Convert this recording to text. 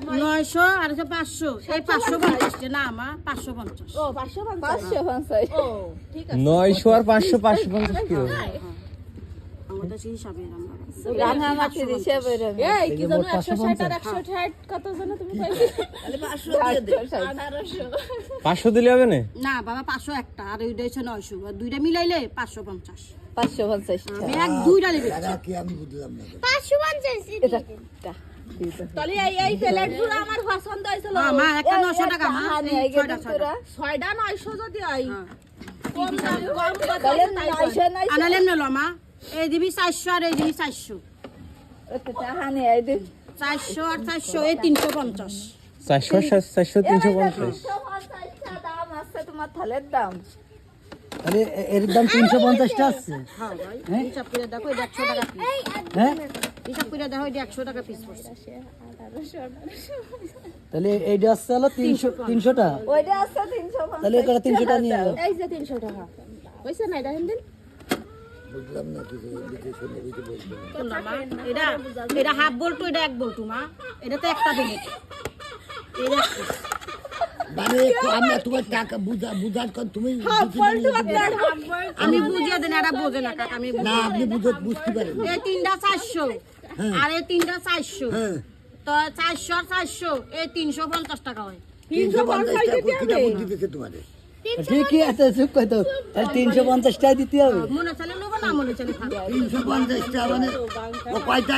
900 আর 500 এই 550 না মা 550 ও 550 550 ও ঠিক আছে 900 আর 500 550 কি হবে আমাদের সেই হিসাবে রাঙামাটির হিসেবে এই কি জানো 160 আর 160 কত জানো তুমি পাইছো তাহলে 500 দিয়ে দে 1800 500 দিলে হবে না না বাবা 500 একটা আর ওইটা হচ্ছে 900 আর দুইটা মিলাইলে 550 550 আমি এক দুইটা নেবে টাকা কি আমি বুঝলাম না এটা তাহলে এই প্লেট গুলো আমার পছন্দ হইছিল মা একটা 900 টাকা মা এই ছয়টা ছয়টা। 6টা 900 যদি হয় কম দাম কম তাহলে কথা 900 900 আনালেম না মা এই দিবি 400 আর এই দিবি 400 একটা টাকা নিয়ে আই দে 400 আর 400 এই 350 400 400 350 দাম আছে তোমার থালের দাম তাহলে এর দাম 350 টা আছে হ্যাঁ ভাই হিসাব করে দেখো এটা 100 টাকা পিস হ্যাঁ হিসাব করে দেখো এটা 100 টাকা পিস পড়ছে তাহলে এইটা আছে হলো 300 টা ওইটা আছে 350 তাহলে এটা 300 টা নিয়ে এই যে 300 টাকা হইছে না এটা হেন দিন বুঝলাম না কিছু দিকে শুনে বুঝতে বলতে কোনটা মা এটা এটা হাফ বল্টু এটা এক বল্টু মা এটা তো একটা প্লেট এটা এক piece। মানে আমি তোমার টাকা বুঝার কোন তুমি আমি বুঝিয়ে দেন এটা বোঝে না কাকা আমি না আপনি বুঝতে পারেন এই তিনটা 400 আর এই তিনটা 400 হ্যাঁ তো 400 আর 400 এই 350 টাকা হয় 350 টাকা কিটা বুদ্ধি দিতে তোমাদের ঠিকই আছে চুপ কই তো তাহলে 350 টাকা দিতে হবে মনে চলে নেবো না মনে চলে খাবো 350 টাকা মানে ও কয়টা